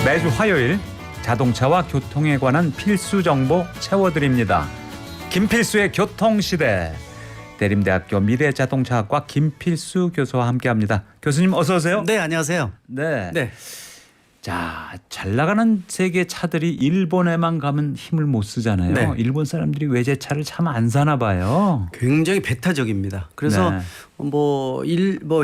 매주 화요일 자동차와 교통에 관한 필수 정보 채워드립니다. 김필수의 교통시대. 대림대학교 미래자동차학과 김필수 교수와 함께합니다. 교수님 어서 오세요. 네, 안녕하세요. 네. 네. 자, 잘 나가는 세계 차들이 일본에만 가면 힘을 못 쓰잖아요. 네. 일본 사람들이 외제차를 참 안 사나 봐요. 굉장히 배타적입니다. 그래서 네.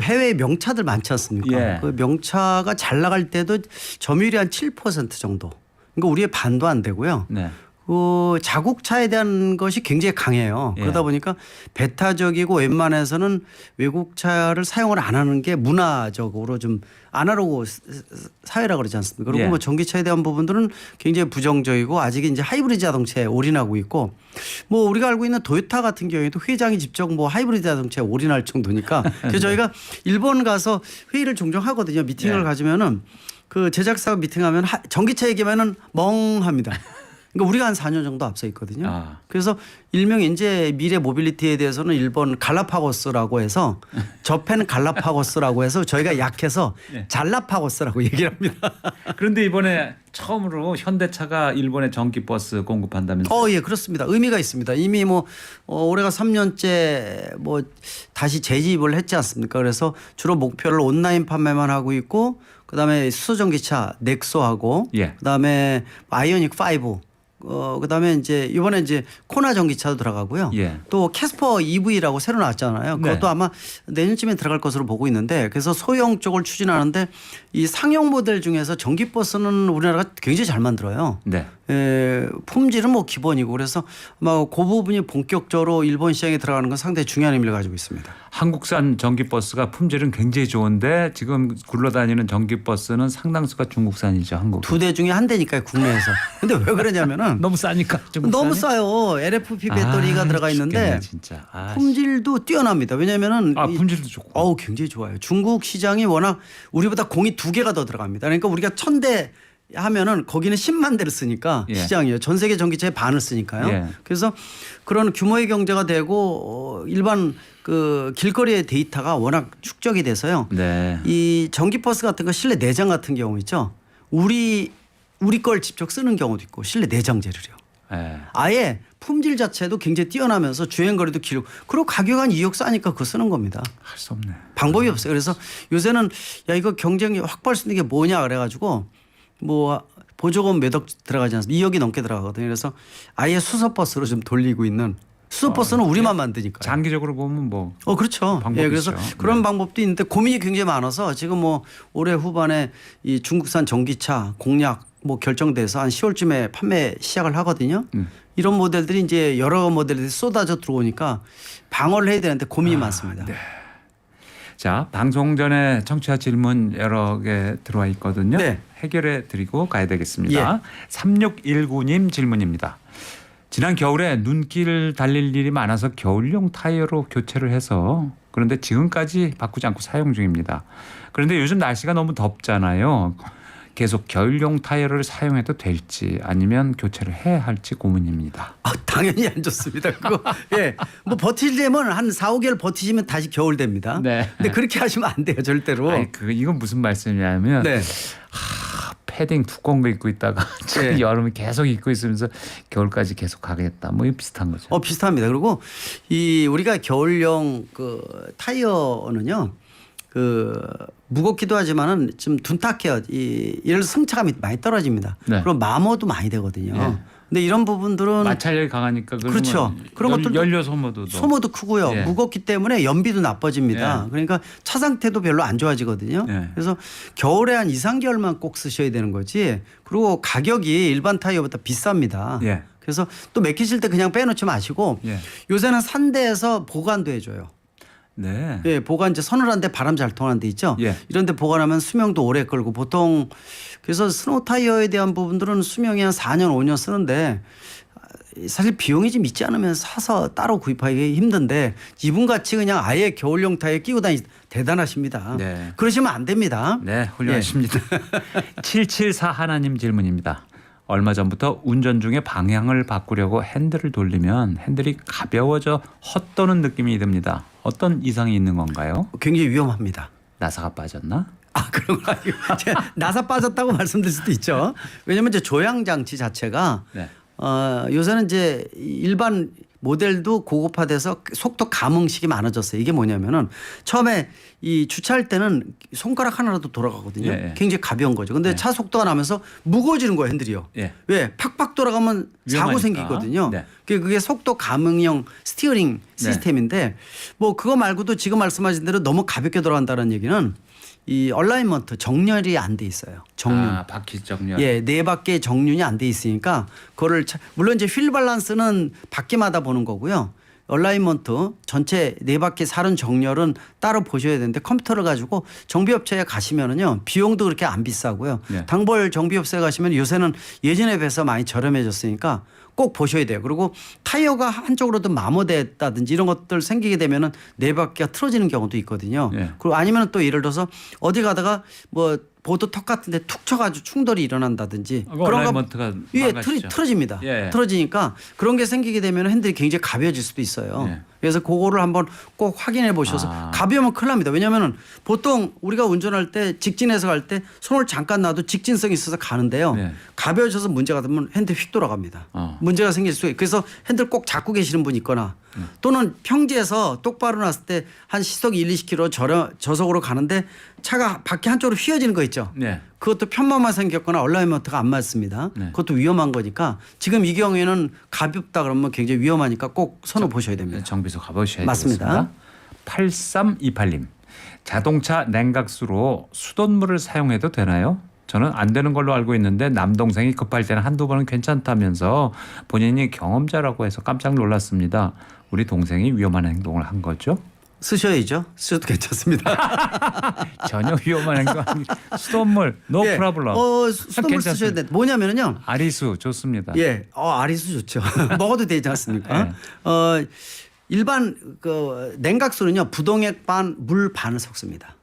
해외 명차들 많지 않습니까? 예. 그 명차가 잘 나갈 때도 점유율이 한 7% 정도. 그러니까 우리의 반도 안 되고요. 네. 그 자국차에 대한 것이 굉장히 강해요. 예. 그러다 보니까 배타적이고 웬만해서는 외국차를 사용을 안 하는 게 문화적으로 좀 아날로그 사회라 그러지 않습니까? 그리고 예. 뭐 전기차에 대한 부분들은 굉장히 부정적이고 아직 이제 하이브리드 자동차에 올인하고 있고 뭐 우리가 알고 있는 토요타 같은 경우에도 회장이 직접 뭐 하이브리드 자동차에 올인할 정도니까 그래서 저희가 일본 가서 회의를 종종 하거든요. 미팅을 예. 가지면은 그 제작사가 미팅하면 전기차 얘기하면은 멍합니다. 그러니까 우리가 한 4년 정도 앞서 있거든요. 아. 그래서 일명 이제 미래 모빌리티에 대해서는 일본 갈라파고스라고 해서 저펜 갈라파고스라고 해서 저희가 약해서 네. 잘라파고스라고 얘기를 합니다. 그런데 이번에 처음으로 현대차가 일본에 전기버스 공급한다면서요? 예, 그렇습니다. 의미가 있습니다. 이미 뭐 올해가 3년째 뭐 다시 재지입을 했지 않습니까? 그래서 주로 목표를 온라인 판매만 하고 있고 그다음에 수소전기차 넥소하고 예. 그다음에 아이오닉 5 그다음에 이제 이번에 이제 코나 전기차도 들어가고요. 예. 또 캐스퍼 EV라고 새로 나왔잖아요. 그것도 네. 아마 내년쯤에 들어갈 것으로 보고 있는데 그래서 소형 쪽을 추진하는데 이 상용 모델 중에서 전기버스는 우리나라가 굉장히 잘 만들어요. 네. 품질은 뭐 기본이고 그래서 아마 그 부분이 본격적으로 일본 시장에 들어가는 건 상당히 중요한 의미를 가지고 있습니다. 한국산 전기버스가 품질은 굉장히 좋은데 지금 굴러다니는 전기버스는 상당수가 중국산이죠. 한국. 2대 중에 한 대니까요, 국내에서. 근데 왜 그러냐면은 너무 싸니까 중국산이? 너무 싸요. LFP 배터리가 들어가 있는데 죽겠네, 진짜. 품질도 뛰어납니다. 왜냐면은 품질도 좋고. 굉장히 좋아요. 중국 시장이 워낙 우리보다 공이 2개가 더 들어갑니다. 그러니까 우리가 1000대 하면은 거기는 10만 대를 쓰니까 예. 시장이에요. 전 세계 전기차의 반을 쓰니까요. 예. 그래서 그런 규모의 경제가 되고 일반 그 길거리의 데이터가 워낙 축적이 돼서요. 네. 이 전기버스 같은 거 실내 내장 같은 경우 있죠. 우리 걸 직접 쓰는 경우도 있고 실내 내장재를요. 네. 아예 품질 자체도 굉장히 뛰어나면서 주행거리도 길고 그리고 가격 한 2억 싸니까 그거 쓰는 겁니다. 할 수 없네. 방법이 없어요. 그래서 요새는 야 이거 경쟁이 확보할 수 있는 게 뭐냐 그래가지고 뭐 보조금 몇 억 들어가지 않습니까? 2억이 넘게 들어가거든요. 그래서 아예 수소버스로 좀 돌리고 있는 수소버스는 우리만 만드니까. 장기적으로 보면 뭐. 그렇죠. 방법이 그래서 있죠. 그런 네. 방법도 있는데 고민이 굉장히 많아서 지금 뭐 올해 후반에 이 중국산 전기차 공약 뭐 결정돼서 한 10월쯤에 판매 시작을 하거든요. 이런 모델들이 이제 여러 모델들이 쏟아져 들어오니까 방어를 해야 되는데 고민이 많습니다. 네. 자, 방송 전에 청취자 질문 여러 개 들어와 있거든요. 네. 해결해 드리고 가야 되겠습니다. 3619님 질문입니다. 지난 겨울에 눈길 달릴 일이 많아서 겨울용 타이어로 교체를 해서 그런데 지금까지 바꾸지 않고 사용 중입니다. 그런데 요즘 날씨가 너무 덥잖아요. 계속 겨울용 타이어를 사용해도 될지 아니면 교체를 해야 할지 고민입니다. 당연히 안 좋습니다. 그거 뭐 버티려면 한 4, 5개월 버티시면 다시 겨울 됩니다. 네. 근데 그렇게 하시면 안 돼요, 절대로. 아니, 이건 무슨 말씀이냐면 네. 패딩 두꺼운 거 입고 있다가 네. 여름에 계속 입고 있으면서 겨울까지 계속 가겠다. 뭐 비슷한 거죠. 비슷합니다. 그리고 이 우리가 겨울용 그 타이어는요. 그 무겁기도 하지만은 좀 둔탁해요. 예를 들어 승차감이 많이 떨어집니다. 네. 그럼 마모도 많이 되거든요. 네. 근데 이런 부분들은 마찰력이 강하니까 그렇죠. 그런 것들도 연료 소모도 소모도 크고요. 예. 무겁기 때문에 연비도 나빠집니다. 예. 그러니까 차 상태도 별로 안 좋아지거든요. 예. 그래서 겨울에 한 2, 3개월만 꼭 쓰셔야 되는 거지. 그리고 가격이 일반 타이어보다 비쌉니다. 예. 그래서 또 맥히실 때 그냥 빼놓지 마시고 예. 요새는 산 데에서 보관도 해줘요. 네. 예, 보관제 서늘한 데 바람 잘 통하는 데 있죠. 예. 이런 데 보관하면 수명도 오래 끌고 보통 그래서 스노우 타이어에 대한 부분들은 수명이 한 4년, 5년 쓰는데 사실 비용이 좀 있지 않으면 사서 따로 구입하기 힘든데 이분같이 그냥 아예 겨울용 타이어 끼고 다니 대단하십니다. 네. 그러시면 안 됩니다. 네, 훌륭하십니다. 774 하나님 질문입니다. 얼마 전부터 운전 중에 방향을 바꾸려고 핸들을 돌리면 핸들이 가벼워져 헛도는 느낌이 듭니다. 어떤 이상이 있는 건가요? 굉장히 위험합니다. 나사가 빠졌나? 그런 거 아니고 제가 나사 빠졌다고 말씀드릴 수도 있죠. 왜냐하면 이제 조향 장치 자체가 네. 요새는 이제 일반 모델도 고급화돼서 속도 감응식이 많아졌어요. 이게 뭐냐면은 처음에 이 주차할 때는 손가락 하나라도 돌아가거든요. 예. 굉장히 가벼운 거죠. 근데 차 속도가 나면서 무거워지는 거예요, 핸들이요. 예. 왜? 팍팍 돌아가면 사고 위험하니까. 생기거든요. 네. 그게 속도 감응형 스티어링 시스템인데 뭐 그거 말고도 지금 말씀하신 대로 너무 가볍게 돌아간다는 얘기는 이 얼라이먼트 정렬이 안 돼 있어요. 정렬. 바퀴 정렬. 예, 네 바퀴의 정륜이 안 돼 있으니까 그거를 물론 이제 휠 밸런스는 바퀴마다 보는 거고요. 얼라이먼트 전체 네 바퀴 사륜 정렬은 따로 보셔야 되는데 컴퓨터를 가지고 정비업체에 가시면은요 비용도 그렇게 안 비싸고요. 네. 단골 정비업체에 가시면 요새는 예전에 비해서 많이 저렴해졌으니까 꼭 보셔야 돼요. 그리고 타이어가 한쪽으로도 마모됐다든지 이런 것들 생기게 되면은 네 바퀴가 틀어지는 경우도 있거든요. 예. 그리고 아니면 또 예를 들어서 어디 가다가 뭐 보드 턱 같은데 툭 쳐가지고 충돌이 일어난다든지 그런 얼라이먼트가 위에 망가지죠. 틀어집니다. 예. 틀어지니까 그런 게 생기게 되면 핸들이 굉장히 가벼워질 수도 있어요. 예. 그래서 그거를 한번 꼭 확인해 보셔서 가벼우면 큰일 납니다. 왜냐하면 보통 우리가 운전할 때 직진해서 갈 때 손을 잠깐 놔도 직진성이 있어서 가는데요. 예. 가벼워져서 문제가 되면 핸들 휙 돌아갑니다. 문제가 생길 수 있어요. 그래서 핸들 꼭 잡고 계시는 분 있거나 또는 평지에서 똑바로 놨을 때 한 시속 1, 20km 저속으로 가는데 차가 바퀴 한쪽으로 휘어지는 거 있죠. 네. 그것도 편마만 생겼거나 얼라이먼트가 안 맞습니다. 네. 그것도 위험한 거니까 지금 이 경우에는 가볍다 그러면 굉장히 위험하니까 꼭 선을 보셔야 됩니다. 정비소 가보셔야 맞습니다. 되겠습니다. 8328님. 자동차 냉각수로 수돗물을 사용해도 되나요? 저는 안 되는 걸로 알고 있는데 남동생이 급할 때는 한두 번은 괜찮다면서 본인이 경험자라고 해서 깜짝 놀랐습니다. 우리 동생이 위험한 행동을 한 거죠? 쓰셔야죠. 쓰셔도 괜찮습니다. 전혀 위험한 행동 아니 수돗물 no 예. problem. 수돗물 괜찮습니다. 쓰셔야 돼. 뭐냐면은요. 아리수 좋습니다. 예. 아리수 좋죠. 먹어도 되지 않습니까? 네. 일반 그 냉각수는요. 부동액 반, 물 반을 섞습니다.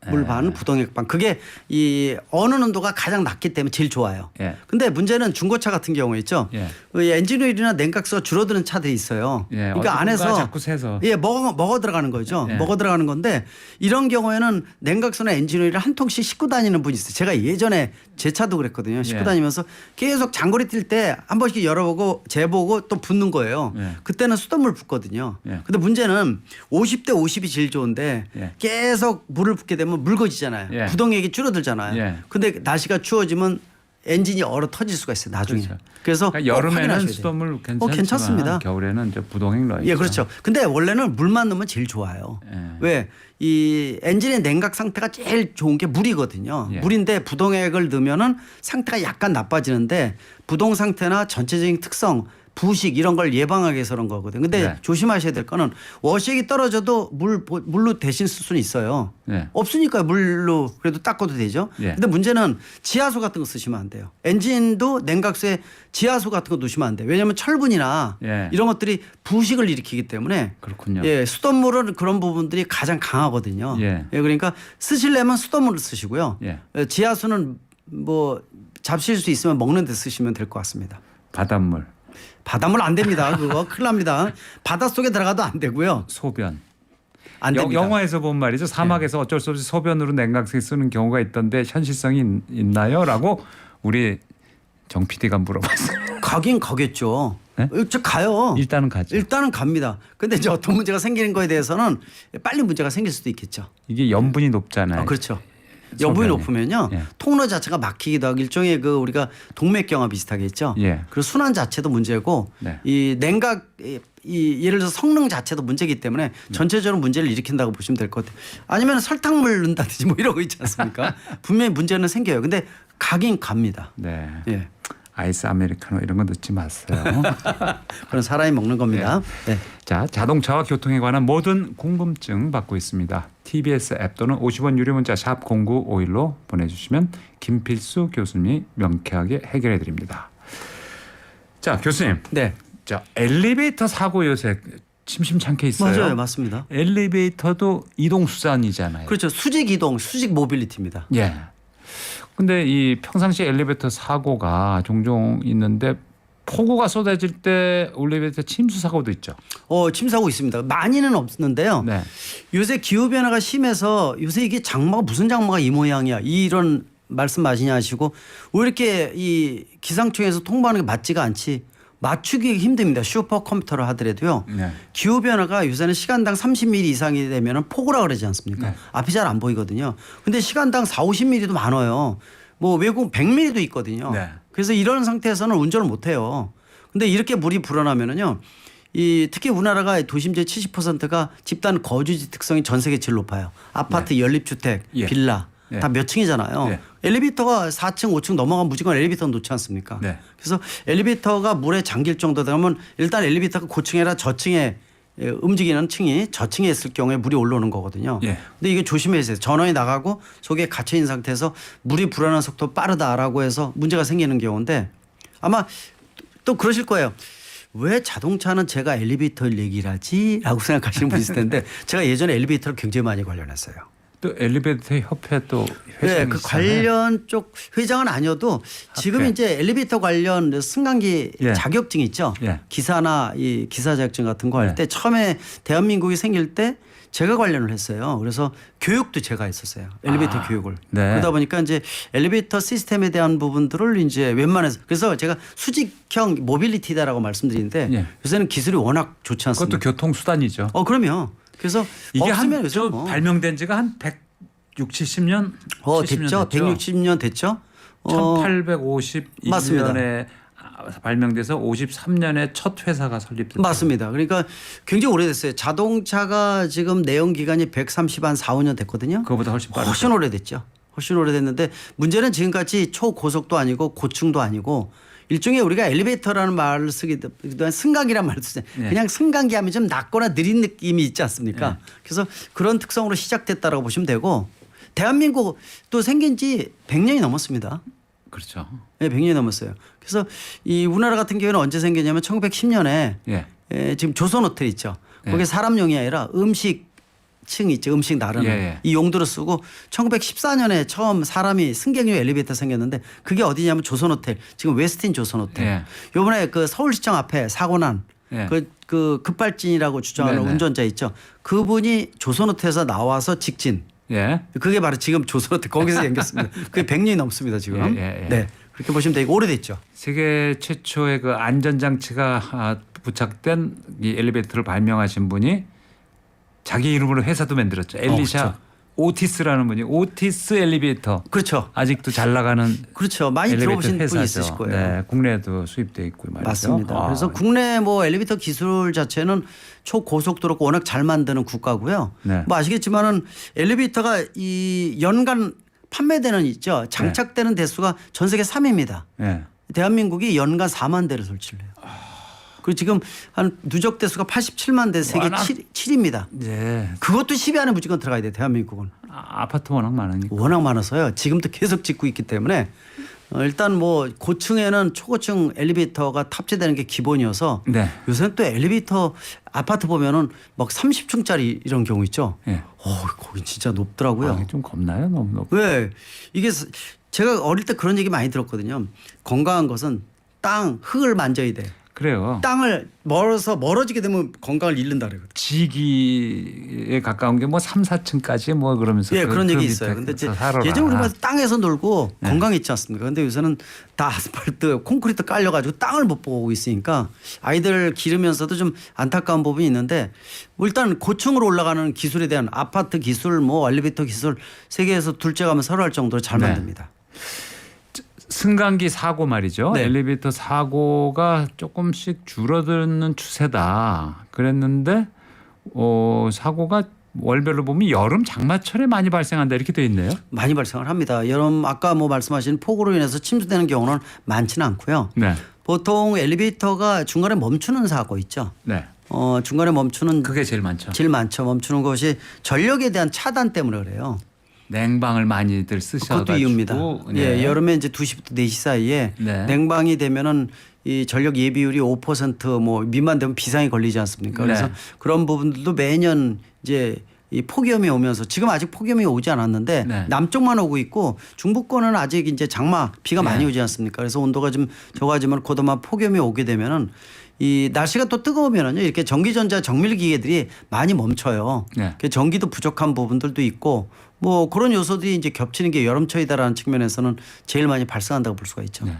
물 반, 부동액 반. 그게 이 어느 온도가 가장 낮기 때문에 제일 좋아요. 예. 근데 문제는 중고차 같은 경우에 있죠. 예. 그 엔진오일이나 냉각수가 줄어드는 차들이 있어요. 예. 그러니까 안에서 자꾸 새서. 예, 먹어 들어가는 거죠. 예. 먹어 들어가는 건데 이런 경우에는 냉각수나 엔진오일을 한 통씩 싣고 다니는 분이 있어요. 제가 예전에 제 차도 그랬거든요. 싣고 예. 다니면서 계속 장거리 뛸 때 한 번씩 열어보고 재보고 또 붓는 거예요. 예. 그때는 수돗물 붓거든요. 예. 근데 문제는 50대 50이 제일 좋은데 예. 계속 물을 붓게 되면 물,거지잖아요. 예. 부동액이 줄어들잖아요. 예. 근데 날씨가 추워지면 엔진이 얼어 터질 수가 있어요. 나중에. 그렇죠. 그래서 그러니까 꼭 여름에는 확인하셔야 돼요. 수돗물 괜찮지만 괜찮습니다. 겨울에는 이제 부동액 넣어야죠. 예, 그렇죠. 근데 원래는 물만 넣으면 제일 좋아요. 예. 왜? 이 엔진의 냉각 상태가 제일 좋은 게 물이거든요. 예. 물인데 부동액을 넣으면은 상태가 약간 나빠지는데 부동 상태나 전체적인 특성 부식 이런 걸 예방하기 위해서 그런 거거든요. 근데 네. 조심하셔야 될 거는 워시액이 떨어져도 물로 대신 쓸 수는 있어요. 네. 없으니까 물로 그래도 닦아도 되죠. 예. 근데 문제는 지하수 같은 거 쓰시면 안 돼요. 엔진도 냉각수에 지하수 같은 거 넣으시면 안 돼요. 왜냐하면 철분이나 예. 이런 것들이 부식을 일으키기 때문에 그렇군요. 예, 수돗물은 그런 부분들이 가장 강하거든요. 예. 그러니까 쓰시려면 수돗물을 쓰시고요. 예. 지하수는 뭐 잡실 수 있으면 먹는 데 쓰시면 될 것 같습니다. 바닷물, 바닷물 안 됩니다. 그거 큰일 납니다. 바닷속에 들어가도 안 되고요. 소변. 안 됩니다. 영화에서 본 말이죠. 사막에서 어쩔 수 없이 소변으로 냉각수 쓰는 경우가 있던데 현실성이 있나요? 라고 우리 정 PD가 물어봤어요. 가긴 가겠죠. 네? 저 가요. 일단은 가죠. 일단은 갑니다. 근데 이제 어떤 문제가 생기는 거에 대해서는 빨리 문제가 생길 수도 있겠죠. 이게 염분이 높잖아요. 그렇죠. 여분이 소변이. 높으면요 예. 통로 자체가 막히기도 하고 일종의 그 우리가 동맥경화 비슷하겠죠. 예. 그리고 순환 자체도 문제고 네. 이 냉각 이 예를 들어서 성능 자체도 문제이기 때문에 전체적으로 문제를 일으킨다고 보시면 될 것 같아요. 아니면 설탕물 넣는다든지 뭐 이런 거 있지 않습니까? 분명히 문제는 생겨요. 근데 가긴 갑니다. 네. 예. 아이스 아메리카노 이런 거 넣지 마세요. 그런 사람이 먹는 겁니다. 네. 자, 자동차와 교통에 관한 모든 궁금증 받고 있습니다. TBS 앱 또는 50원 유료 문자 샵 0951로 보내주시면 김필수 교수님이 명쾌하게 해결해 드립니다. 자, 교수님. 네. 자, 엘리베이터 사고 요새 심심찮게 있어요. 맞아요. 맞습니다. 엘리베이터도 이동 수단이잖아요. 그렇죠. 수직 이동, 수직 모빌리티입니다. 예. 근데 이 평상시 엘리베이터 사고가 종종 있는데 폭우가 쏟아질 때 엘리베이터 침수 사고도 있죠. 침사고 있습니다. 많이는 없는데요. 네. 요새 기후 변화가 심해서 요새 이게 장마가 무슨 장마가 이 모양이야 이런 말씀 마시냐 하시고 왜 이렇게 이 기상청에서 통보하는 게 맞지가 않지 맞추기 힘듭니다. 슈퍼컴퓨터를 하더라도요. 네. 기후 변화가 요새는 시간당 30mm 이상이 되면 폭우라 그러지 않습니까? 네. 앞이 잘 안 보이거든요. 근데 시간당 4, 50mm도 많아요. 뭐 외국 100mm도 있거든요. 네. 그래서 이런 상태에서는 운전을 못 해요. 근데 이렇게 물이 불어나면은요. 특히 우리나라가 도심지의 70%가 집단 거주지 특성이 전 세계 제일 높아요. 아파트, 연립주택, 예. 빌라 예. 다 몇 층이잖아요. 예. 엘리베이터가 4층, 5층 넘어가면 무조건 엘리베이터는 놓지 않습니까? 네. 그래서 엘리베이터가 물에 잠길 정도 되면 일단 엘리베이터가 고층이라 저층에 움직이는 층이 저층에 있을 경우에 물이 올라오는 거거든요. 예. 근데 이게 조심해야 돼요. 전원이 나가고 속에 갇혀 있는 상태에서 물이 불어나는 속도 빠르다라고 해서 문제가 생기는 경우인데 아마 또 그러실 거예요. 왜 자동차는 제가 엘리베이터를 얘기를 하지? 라고 생각하시는 분이 있을 텐데 제가 예전에 엘리베이터를 굉장히 많이 관련했어요. 또 엘리베이터 협회 또 회장이 네, 그 관련 쪽 회장은 아니어도 지금 협회. 이제 엘리베이터 관련 승강기 예. 자격증 있죠. 예. 기사나 이 기사 자격증 같은 거 할 때 예. 처음에 대한민국이 생길 때 제가 관련을 했어요. 그래서 교육도 제가 했었어요. 엘리베이터 교육을. 네. 그러다 보니까 이제 엘리베이터 시스템에 대한 부분들을 이제 웬만해서 그래서 제가 수직형 모빌리티다라고 말씀드리는데 예. 요새는 기술이 워낙 좋지 않습니까? 그것도 교통수단이죠. 그럼요. 그래서 이게 없으면 한 요새 뭐. 발명된 지가 한 160, 70년? 됐죠. 160년 됐죠. 1851년에 발명돼서 53년에 첫 회사가 설립됐죠. 맞습니다. 그러니까 굉장히 오래됐어요. 자동차가 지금 내연 기간이 130한 4, 5년 됐거든요. 그거보다 훨씬 빠르죠. 훨씬 오래됐죠. 훨씬 오래됐는데 문제는 지금까지 초고속도 아니고 고층도 아니고 일종의 우리가 엘리베이터라는 말을 쓰기도 승강기라는 말을 쓰잖아요. 네. 그냥 승강기 하면 좀 낮거나 느린 느낌이 있지 않습니까? 네. 그래서 그런 특성으로 시작됐다라고 보시면 되고 대한민국 또 생긴 지 100년이 넘었습니다. 그렇죠. 네, 100년이 넘었어요. 그래서 이 우리나라 같은 경우에는 언제 생겼냐면 1910년에 예. 지금 조선호텔 있죠. 예. 거기 사람용이 아니라 음식층 있죠. 음식 나르는 예. 이 용도로 쓰고 1914년에 처음 사람이 승객용 엘리베이터 생겼는데 그게 어디냐면 조선호텔 지금 웨스틴 조선호텔. 예. 요번에 그 서울시청 앞에 사고 난 예. 그 급발진이라고 주장하는 네네. 운전자 있죠. 그분이 조선호텔에서 나와서 직진. 예. 그게 바로 지금 조선호텔 거기서 생겼습니다. 그게 100년이 넘습니다 지금. 예. 네. 그렇게 보시면 되고 오래됐죠. 세계 최초의 그 안전장치가 부착된 이 엘리베이터를 발명하신 분이 자기 이름으로 회사도 만들었죠. 엘리샤 그렇죠. 오티스라는 분이 오티스 엘리베이터. 그렇죠. 아직도 잘 나가는 그렇죠. 많이 엘리베이터 들어보신 분이 회사죠. 있으실 거예요. 네, 국내에도 수입돼 있고 말이죠. 맞습니다. 그래서 국내 뭐 엘리베이터 기술 자체는 초고속도로가 워낙 잘 만드는 국가고요. 네. 뭐 아시겠지만은 엘리베이터가 이 연간 판매되는 있죠. 장착되는 대수가 전 세계 3위입니다. 네. 대한민국이 연간 4만 대를 설치를 해요. 그리고 지금 한 누적 대수가 87만 대 세계 워낙- 7위입니다. 네. 그것도 10위 안에 무조건 들어가야 돼요. 대한민국은. 아파트 워낙 많으니까. 워낙 많아서요. 지금도 계속 짓고 있기 때문에 일단 뭐 고층에는 초고층 엘리베이터가 탑재되는 게 기본이어서 네. 요새는 또 엘리베이터 아파트 보면은 막 30층짜리 이런 경우 있죠. 예. 거기 진짜 높더라고요. 좀 겁나요, 너무. 왜 이게 제가 어릴 때 그런 얘기 많이 들었거든요. 건강한 것은 땅, 흙을 만져야 돼. 그래요. 땅을 멀어지게 되면 건강을 잃는다 그래요. 지기에 가까운 게 뭐 3, 4층까지 뭐 그러면서 예, 그런 얘기 밑에 있어요. 근데 살아라. 예전 우리가 땅에서 놀고 건강했지 않습니까? 근데 요새는 다 아스팔트, 콘크리트 깔려가지고 땅을 못 보고 있으니까 아이들 기르면서도 좀 안타까운 부분이 있는데 뭐 일단 고층으로 올라가는 기술에 대한 아파트 기술, 뭐 엘리베이터 기술 세계에서 둘째 가면 서로 할 정도로 잘 네. 만듭니다. 승강기 사고 말이죠. 네. 엘리베이터 사고가 조금씩 줄어드는 추세다. 그랬는데 사고가 월별로 보면 여름 장마철에 많이 발생한다 이렇게 돼 있네요. 많이 발생을 합니다. 여름 아까 뭐 말씀하신 폭우로 인해서 침수되는 경우는 많지는 않고요. 네. 보통 엘리베이터가 중간에 멈추는 사고 있죠. 네. 중간에 멈추는 그게 제일 많죠. 제일 많죠. 멈추는 것이 전력에 대한 차단 때문에 그래요. 냉방을 많이들 쓰셔가지고. 그것도 이유입니다. 네. 예, 여름에 이제 2시부터 4시 사이에 네. 냉방이 되면은 이 전력 예비율이 5% 뭐 미만 되면 비상이 걸리지 않습니까? 그래서 네. 그런 부분들도 매년 이제 이 폭염이 오면서 지금 아직 폭염이 오지 않았는데 네. 남쪽만 오고 있고 중부권은 아직 이제 장마 비가 많이 오지 않습니까? 그래서 온도가 좀 적어지면 곧아마 폭염이 오게 되면은 이 날씨가 또 뜨거우면은요 이렇게 전기전자 정밀 기계들이 많이 멈춰요. 네. 그 전기도 부족한 부분들도 있고 뭐 그런 요소들이 이제 겹치는 게 여름철이다라는 측면에서는 제일 많이 발생한다고 볼 수가 있죠. 네.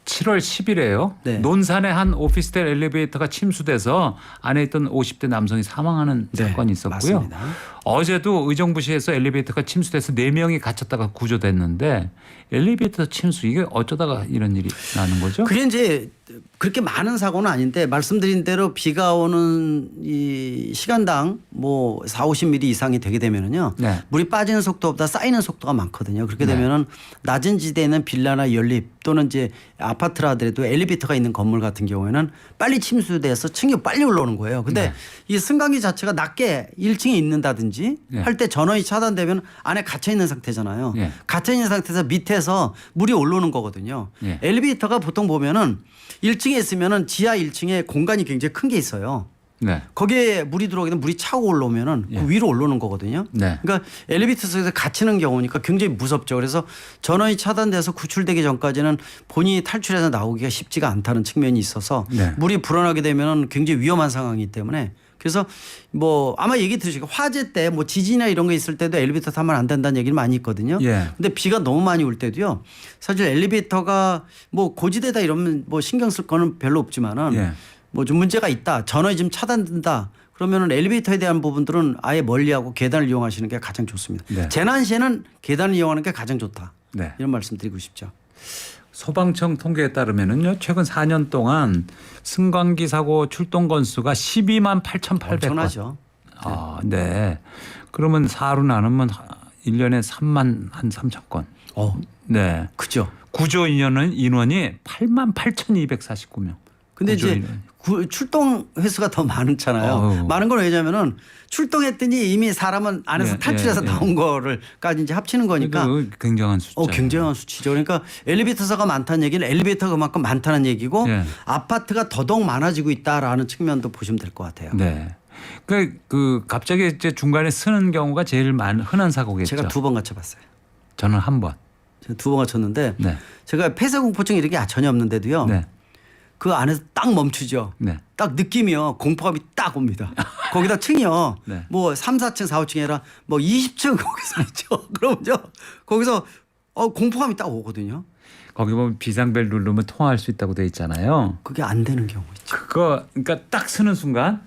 7월 10일에요. 네. 논산의 한 오피스텔 엘리베이터가 침수돼서 안에 있던 50대 남성이 사망하는 네, 사건이 있었고요. 맞습니다. 어제도 의정부시에서 엘리베이터가 침수돼서 4명이 갇혔다가 구조됐는데 엘리베이터 침수 이게 어쩌다가 이런 일이 나는 거죠? 그게 이제 그렇게 많은 사고는 아닌데 말씀드린 대로 비가 오는 이 시간당 뭐 4, 50mm 이상이 되게 되면은요. 네. 물이 빠지는 속도보다 쌓이는 속도가 많거든요. 그렇게 네. 되면은 낮은 지대에 있는 빌라나 연립 또는 이제 아파트라 하더라도 엘리베이터가 있는 건물 같은 경우에는 빨리 침수돼서 층이 빨리 올라오는 거예요. 근데 네. 이 승강기 자체가 낮게 1층에 있는다든지 네. 할 때 전원이 차단되면 안에 갇혀 있는 상태잖아요. 네. 갇혀 있는 상태에서 밑에서 물이 올라오는 거거든요. 네. 엘리베이터가 보통 보면은 1층에 있으면은 지하 1층에 공간이 굉장히 큰 게 있어요. 네. 거기에 물이 들어오게 되면 물이 차고 올라오면은 예. 그 위로 올라오는 거거든요. 네. 그러니까 엘리베이터 속에서 갇히는 경우니까 굉장히 무섭죠. 그래서 전원이 차단돼서 구출되기 전까지는 본인이 탈출해서 나오기가 쉽지가 않다는 측면이 있어서 네. 물이 불어나게 되면은 굉장히 위험한 상황이기 때문에 그래서 뭐 아마 얘기 들으시고 화재 때 뭐 지진이나 이런 거 있을 때도 엘리베이터 타면 안 된다는 얘기를 많이 있거든요. 예. 근데 비가 너무 많이 올 때도요. 사실 엘리베이터가 뭐 고지대다 이러면 뭐 신경 쓸 거는 별로 없지만은 예. 뭐 좀 문제가 있다. 전원이 좀 차단된다. 그러면은 엘리베이터에 대한 부분들은 아예 멀리하고 계단을 이용하시는 게 가장 좋습니다. 네. 재난 시에는 계단을 이용하는 게 가장 좋다. 네. 이런 말씀 드리고 싶죠. 소방청 통계에 따르면은요 최근 4년 동안 승강기 사고 출동 건수가 12만 8,800건. 엄청나죠. 아, 네. 그러면 4로 나누면 1년에 3만 한 3천 건. 네. 그죠. 구조 인원이 8만 8,249명. 근데 구조 이제 인원. 출동 횟수가 더 많잖아요. 어우. 많은 건 왜냐면은 출동했더니 이미 사람은 안에서 예, 탈출해서 예, 나온 거를까지 이제 합치는 거니까 그 굉장한 숫자. 굉장한 수치죠. 그러니까 엘리베이터사가 많다는 얘기는 엘리베이터가 그만큼 많다는 얘기고 예. 아파트가 더더욱 많아지고 있다라는 측면도 보시면 될 것 같아요. 네. 그 갑자기 이제 중간에 쓰는 경우가 제일 흔한 사고겠죠. 제가 2번 갇혀봤어요. 저는 한 번. 제가 2번 갇혔는데 네. 제가 폐쇄공포증 이런 게 전혀 없는데도요. 네. 그 안에서 딱 멈추죠. 네. 딱 느낌이요. 공포감이 딱 옵니다. 거기다 층이요. 네. 뭐 3, 4층, 4, 5층이 아니라 뭐 20층 거기서 있죠. 그럼요. 거기서 공포감이 딱 오거든요. 거기 보면 비상벨 누르면 통화할 수 있다고 돼 있잖아요. 그게 안 되는 경우 있죠. 그거 그러니까 딱 쓰는 순간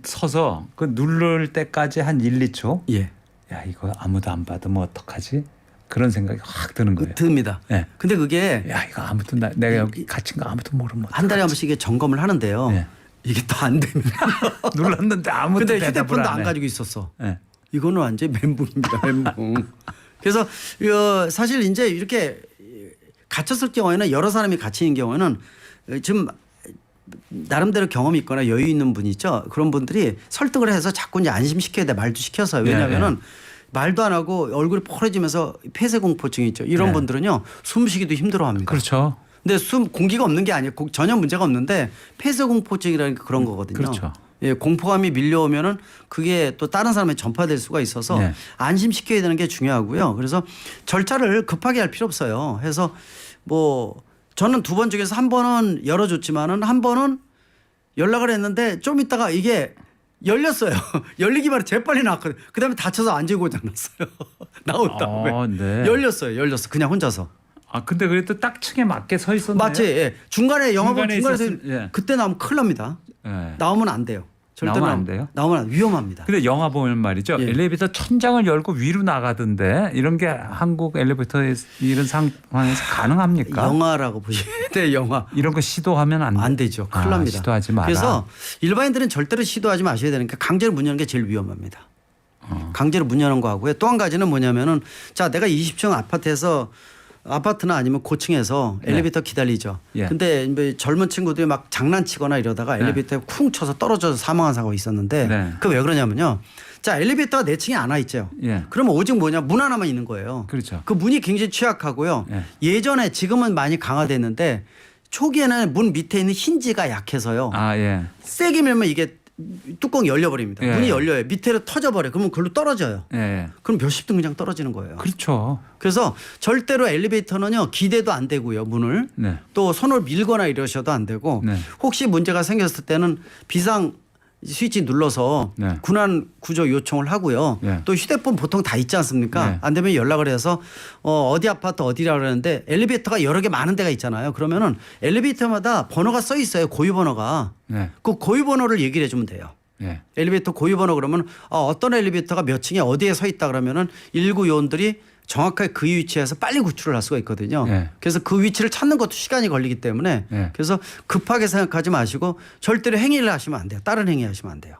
서서 그 누를 때까지 한 1, 2초. 예. 야 이거 아무도 안 받으면 어떡하지? 그런 생각이 확 드는 거예요. 듭니다. 네. 근데 그게 야 이거 아무도 내가 여기 갇힌 거 아무도 모르면 한 달에 한 번씩 이게 점검을 하는데요. 네. 이게 또 안 됩니다. 눌렀는데 아무도 근데 대답을 휴대폰도 안 해. 가지고 있었어. 네. 이거는 완전 멘붕입니다. 멘붕. 그래서 사실 이제 이렇게 갇혔을 경우에는 여러 사람이 갇히는 경우에는 좀 나름대로 경험이 있거나 여유 있는 분이 있죠. 그런 분들이 설득을 해서 자꾸 이제 안심시켜야 돼. 말도 시켜서. 왜냐하면은 말도 안 하고 얼굴이 포개지면서 폐쇄공포증이 있죠. 이런 네. 분들은요. 숨쉬기도 힘들어합니다. 그렇죠. 근데 공기가 없는 게 아니에요. 전혀 문제가 없는데 폐쇄공포증이라는 게 그런 거거든요. 그렇죠. 예, 공포감이 밀려오면은 그게 또 다른 사람에 전파될 수가 있어서 네. 안심시켜야 되는 게 중요하고요. 그래서 절차를 급하게 할 필요 없어요. 해서 뭐 저는 2번 중에서 한 번은 열어줬지만은 한 번은 연락을 했는데 좀 있다가 이게 열렸어요. 열리기만 해 재빨리 나왔거든요. 그다음에 다쳐서 안전 고장 났어요. 나온 다음에 네. 열렸어요. 그냥 혼자서. 아 근데 그래도 딱 층에 맞게 서 있었네요. 맞지. 예. 중간에 영화보면 중간에 중간에서 예. 그때 나오면 큰일 납니다. 예. 나오면 안 돼요. 절대로 나오면 안 돼요? 나오면 위험합니다. 근데 영화 보면 말이죠. 예. 엘리베이터 천장을 열고 위로 나가던데 이런 게 한국 엘리베이터에 이런 상황에서 가능합니까? 영화라고 보시면 돼요. 영화. 이런 거 시도하면 안 되죠. 큰일 납니다. 시도하지 마라. 그래서 일반인들은 절대로 시도하지 마셔야 되니까 강제로 문 여는 게 제일 위험합니다. 강제로 문 여는 거 하고요. 또 한 가지는 뭐냐면은 자 내가 20층 아파트나 아니면 고층에서 네. 엘리베이터 기다리죠. 예. 근데 뭐 젊은 친구들이 막 장난치거나 이러다가 네. 엘리베이터에 쿵 쳐서 떨어져서 사망한 사고가 있었는데 네. 그 왜 그러냐면요. 자 엘리베이터가 내 층에 안 와 있죠. 예. 그러면 오직 뭐냐 문 하나만 있는 거예요. 그렇죠. 그 문이 굉장히 취약하고요. 예. 예전에 지금은 많이 강화됐는데 초기에는 문 밑에 있는 힌지가 약해서요. 아 예. 세게 밀면 이게 뚜껑이 열려버립니다. 예. 문이 열려요. 밑에로 터져버려. 그러면 그걸로 떨어져요. 예. 그럼 몇십 등 그냥 떨어지는 거예요. 그렇죠. 그래서 절대로 엘리베이터는요 기대도 안 되고요 문을 네. 또 손을 밀거나 이러셔도 안 되고 네. 혹시 문제가 생겼을 때는 비상 스위치 눌러서 네. 군안 구조 요청을 하고요. 네. 또 휴대폰 보통 다 있지 않습니까? 네. 안 되면 연락을 해서 어디 아파트 어디라 그러는데 엘리베이터가 여러 개 많은 데가 있잖아요. 그러면은 엘리베이터마다 번호가 써 있어요. 고유 번호가. 네. 그 고유 번호를 얘기를 해주면 돼요. 네. 엘리베이터 고유 번호 그러면 어떤 엘리베이터가 몇 층에 어디에 서 있다 그러면은 119 요원들이 정확하게 그 위치에서 빨리 구출을 할 수가 있거든요. 네. 그래서 그 위치를 찾는 것도 시간이 걸리기 때문에 네. 그래서 급하게 생각하지 마시고 절대로 행위를 하시면 안 돼요. 다른 행위 하시면 안 돼요.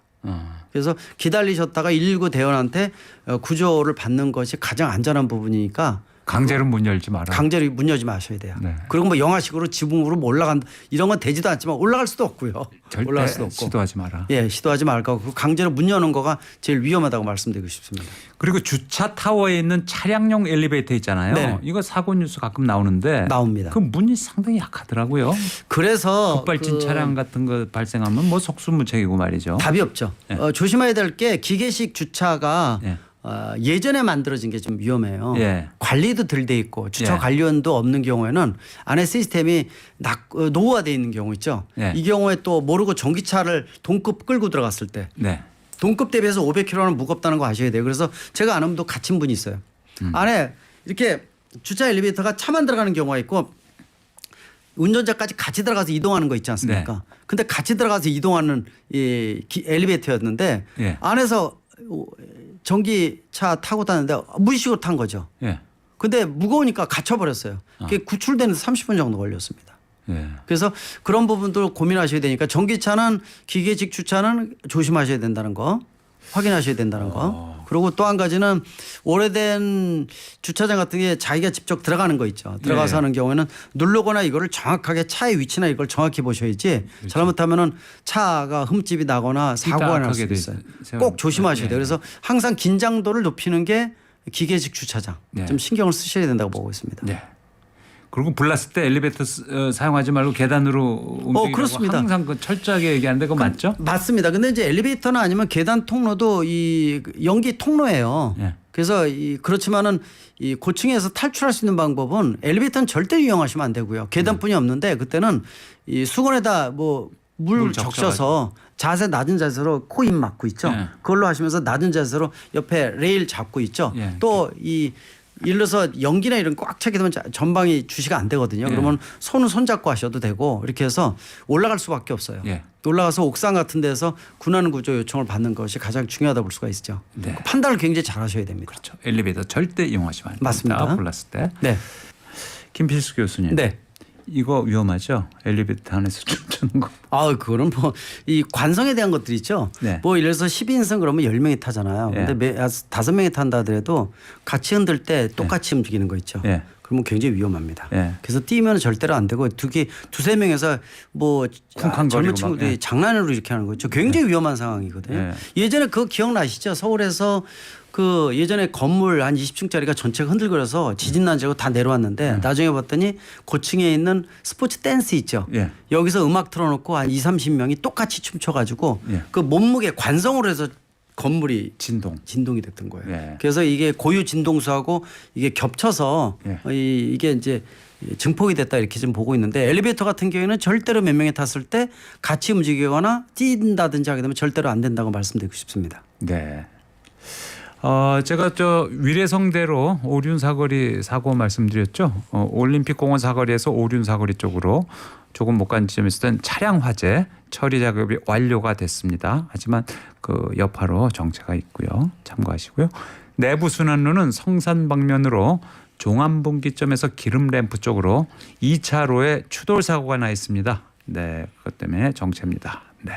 그래서 기다리셨다가 119 대원한테 구조를 받는 것이 가장 안전한 부분이니까 강제로 문 열지 마라. 강제로 문 열지 마셔야 돼요. 네. 그리고 뭐 영하식으로 지붕으로 뭐 올라간다 이런 건 되지도 않지만 올라갈 수도 없고요. 절대 올라갈 수도 없고. 시도하지 마라. 예, 시도하지 말고 강제로 문 여는 거가 제일 위험하다고 말씀드리고 싶습니다. 그리고 주차 타워에 있는 차량용 엘리베이터 있잖아요. 네. 이거 사고 뉴스 가끔 나오는데 나옵니다. 그 문이 상당히 약하더라고요. 그래서 급발진 차량 같은 거 발생하면 뭐 속수무책이고 말이죠. 답이 없죠. 네. 조심해야 될 게 기계식 주차가 네. 예전에 만들어진 게 좀 위험해요. 예. 관리도 덜 돼 있고 주차 예. 관리원도 없는 경우에는 안에 시스템이 노후화돼 있는 경우 있죠. 예. 이 경우에 또 모르고 전기차를 동급 끌고 들어갔을 때 네. 동급 대비해서 500kg는 무겁다는 거 아셔야 돼요. 그래서 제가 아는 분도 갇힌 분이 있어요. 안에 이렇게 주차 엘리베이터가 차만 들어가는 경우가 있고 운전자까지 같이 들어가서 이동하는 거 있지 않습니까? 네. 근데 같이 들어가서 이동하는 이 엘리베이터였는데 예. 안에서 전기차 타고 다니는데 무의식으로 탄 거죠. 예. 근데 무거우니까 갇혀버렸어요. 그게 구출되는데 30분 정도 걸렸습니다. 예. 그래서 그런 부분들 고민하셔야 되니까 전기차는 기계식 주차는 조심하셔야 된다는 거 확인하셔야 된다는 거. 그리고 또 한 가지는 오래된 주차장 같은 게 자기가 직접 들어가는 거 있죠. 들어가서 예. 하는 경우에는 누르거나 이거를 정확하게 차의 위치나 이걸 정확히 보셔야지 잘못하면은 차가 흠집이 나거나 사고가 날 수 삐딱하게 있어요. 돼 꼭 조심하셔야 돼요. 예. 그래서 항상 긴장도를 높이는 게 기계식 주차장. 네. 좀 신경을 쓰셔야 된다고 보고 있습니다. 네. 그리고 불났을 때 엘리베이터 사용하지 말고 계단으로 움직이라고 그렇습니다. 항상 그 철저하게 얘기하는데 그거 맞죠? 맞습니다. 근데 이제 엘리베이터나 아니면 계단 통로도 이 연기 통로예요. 예. 그래서 그렇지만은 이 고층에서 탈출할 수 있는 방법은 엘리베이터는 절대 이용하시면 안 되고요. 계단뿐이 없는데 그때는 이 수건에다 뭐 물 물 적셔서 자세 낮은 자세로 코 입 막고 있죠. 예. 그걸로 하시면서 낮은 자세로 옆에 레일 잡고 있죠. 예. 또 이 예를 들어서 연기나 이런 꽉 차게 되면 전방이 주시가 안 되거든요. 예. 그러면 손은 손잡고 하셔도 되고 이렇게 해서 올라갈 수밖에 없어요. 예. 올라가서 옥상 같은 데서 군안 구조 요청을 받는 것이 가장 중요하다 볼 수가 있죠. 네. 그 판단을 굉장히 잘 하셔야 됩니다. 그렇죠. 엘리베이터 절대 이용하시면 안 됩니다. 맞습니다. 불났을 때. 네. 김필수 교수님. 네. 이거 위험하죠? 엘리베이터 안에서 춤추는 거. 그거는 뭐 이 관성에 대한 것들이 있죠. 네. 뭐 예를 들어서 12인승 그러면 10명이 타잖아요. 예. 근데 5명이 탄다 하더라도 같이 흔들 때 똑같이 움직이는 거 있죠. 예. 그러면 굉장히 위험합니다. 예. 그래서 뛰면 절대로 안 되고 두세 명에서 뭐 쿵쾅거리고 젊은 막, 친구들이 예. 장난으로 이렇게 하는 거죠. 굉장히 위험한 상황이거든요. 예. 예전에 그거 기억나시죠? 서울에서 그 예전에 건물 한 20층짜리가 전체가 흔들거려서 지진 난 줄 알고 다 내려왔는데 나중에 봤더니 고층에 있는 스포츠 댄스 있죠. 예. 여기서 음악 틀어놓고 한 20-30명이 똑같이 춤춰가지고 예. 그 몸무게 관성으로 해서 건물이 진동이 됐던 거예요. 예. 그래서 이게 고유 진동수하고 이게 겹쳐서 예. 이게 이제 증폭이 됐다 이렇게 좀 보고 있는데 엘리베이터 같은 경우에는 절대로 몇 명이 탔을 때 같이 움직이거나 뛴다든지 하게 되면 절대로 안 된다고 말씀드리고 싶습니다. 네. 제가 위례성대로 오륜 사거리 사고 말씀드렸죠. 올림픽 공원 사거리에서 오륜 사거리 쪽으로 조금 못 간 지점에 있었던 차량 화재 처리 작업이 완료가 됐습니다. 하지만 그 여파로 정체가 있고요. 참고하시고요. 내부 순환로는 성산 방면으로 종암분기점에서 기름 램프 쪽으로 2차로에 추돌 사고가 나 있습니다. 네, 그것 때문에 정체입니다. 네.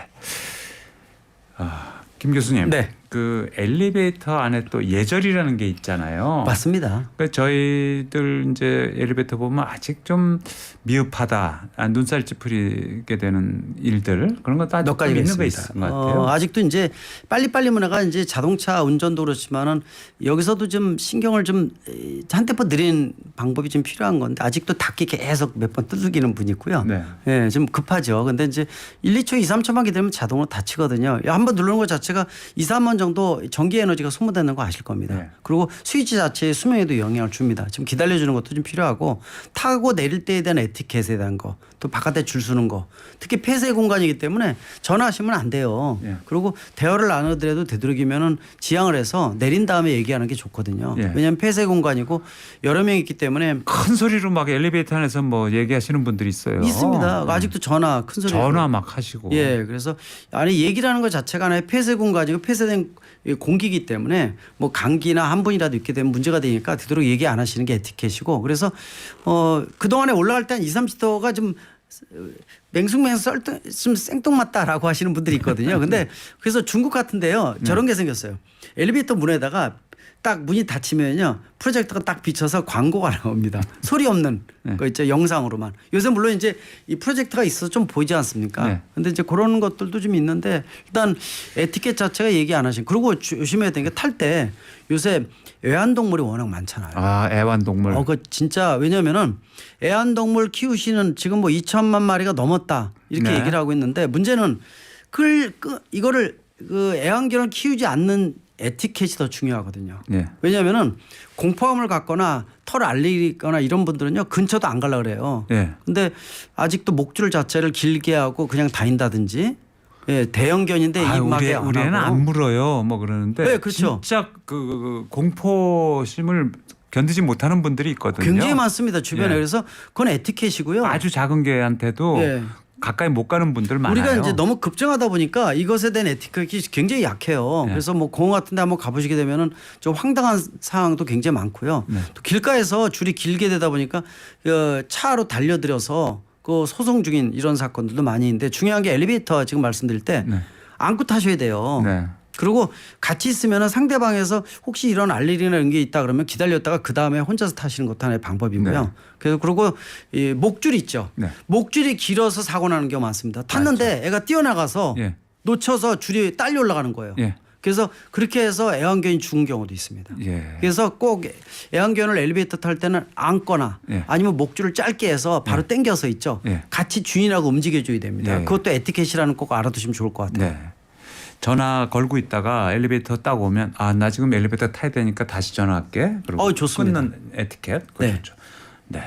김 교수님. 네. 그 엘리베이터 안에 또 예절이라는 게 있잖아요. 맞습니다. 그러니까 저희들 이제 엘리베이터 보면 아직 좀 미흡하다, 눈살 찌푸리게 되는 일들 그런 것도 아직 몇 좀 가지가 있는 거 있습니다. 있는 것 같아요. 아직도 이제 빨리빨리 문화가 이제 자동차 운전도 그렇지만은 여기서도 좀 신경을 좀 한 템포 느린 방법이 좀 필요한 건데 아직도 닫기 계속 몇 번 두들기는 분이 있고요. 네. 예, 좀 급하죠. 근데 이제 1, 2초, 2, 3초만 기다리면 자동으로 닫히거든요. 한번 누르는 것 자체가 2, 3번 정도 전기 에너지가 소모되는 거 아실 겁니다. 네. 그리고 스위치 자체의 수명에도 영향을 줍니다. 지금 기다려주는 것도 좀 필요하고 타고 내릴 때에 대한 에티켓에 대한 거, 또 바깥에 줄 서는 거, 특히 폐쇄 공간이기 때문에 전화하시면 안 돼요. 예. 그리고 대화를 나누더라도 되도록이면은 지향을 해서 내린 다음에 얘기하는 게 좋거든요. 예. 왜냐하면 폐쇄 공간이고 여러 명이 있기 때문에 큰 소리로 막 엘리베이터 안에서 뭐 얘기하시는 분들이 있어요. 있습니다. 네. 아직도 전화 큰 소리. 전화 막 하시고. 예, 그래서 아니 얘기라는 것 자체가 하나의 폐쇄 공간이고 폐쇄된 공기이기 때문에 뭐 감기나 한 분이라도 있게 되면 문제가 되니까 되도록 얘기 안 하시는 게 에티켓이고 그래서 그동안에 올라갈 때 한 2, 30도가 좀 맹숭맹숭 좀 생뚱맞다라고 하시는 분들이 있거든요. 근데 그래서 중국 같은데요. 저런 게 생겼어요. 엘리베이터 문에다가 딱 문이 닫히면요. 프로젝터가 딱 비춰서 광고가 나옵니다. 소리 없는 거 있죠. 영상으로만. 요새 물론 이제 이 프로젝터가 있어서 좀 보이지 않습니까? 네. 근데 이제 그런 것들도 좀 있는데 일단 에티켓 자체가 얘기 안 하신. 그리고 조심해야 되는 게 탈 때 요새 애완동물이 워낙 많잖아요. 아, 애완동물. 그 진짜 왜냐면은 애완동물 키우시는 지금 뭐 2천만 마리가 넘었다 이렇게 네. 얘기를 하고 있는데 문제는 이거를 그 애완견을 키우지 않는 에티켓이 더 중요하거든요. 네. 왜냐면은 공포감을 갖거나 털 알리거나 이런 분들은요 근처도 안 가려고 그래요. 네. 근데 아직도 목줄 자체를 길게 하고 그냥 다닌다든지 예, 대형견인데 입막에 안 우리 애는 하고. 안 물어요. 뭐 그러는데 네, 그렇죠. 진짜 그 공포심을 견디지 못하는 분들이 있거든요. 굉장히 많습니다 주변에. 예. 그래서 그건 에티켓이고요. 아주 작은 개한테도 예. 가까이 못 가는 분들 많아요. 우리가 이제 너무 급정하다 보니까 이것에 대한 에티켓이 굉장히 약해요. 네. 그래서 뭐 공원 같은 데 한번 가보시게 되면은 좀 황당한 상황도 굉장히 많고요. 네. 또 길가에서 줄이 길게 되다 보니까 차로 달려들여서 그 소송 중인 이런 사건들도 많이 있는데 중요한 게 엘리베이터 지금 말씀드릴 때 네. 안고 타셔야 돼요. 네. 그리고 같이 있으면은 상대방에서 혹시 이런 알리리나 이런 게 있다 그러면 기다렸다가 그 다음에 혼자서 타시는 것도 하나의 방법이고요. 네. 그래서 그리고 이 목줄 있죠. 네. 목줄이 길어서 사고 나는 경우 많습니다. 탔는데 애가 뛰어나가서 예. 놓쳐서 줄이 딸려 올라가는 거예요. 예. 그래서 그렇게 해서 애완견이 죽은 경우도 있습니다. 예. 그래서 꼭 애완견을 엘리베이터 탈 때는 안거나 예. 아니면 목줄을 짧게 해서 바로 당겨서 있죠. 예. 같이 주인하고 움직여줘야 됩니다. 예. 그것도 에티켓이라는 거 꼭 알아두시면 좋을 것 같아요. 네. 전화 걸고 있다가 엘리베이터 딱 오면 나 지금 엘리베이터 타야 되니까 다시 전화할게. 그리고 좋습니다. 끊는 에티켓. 그거 네. 좋죠. 네.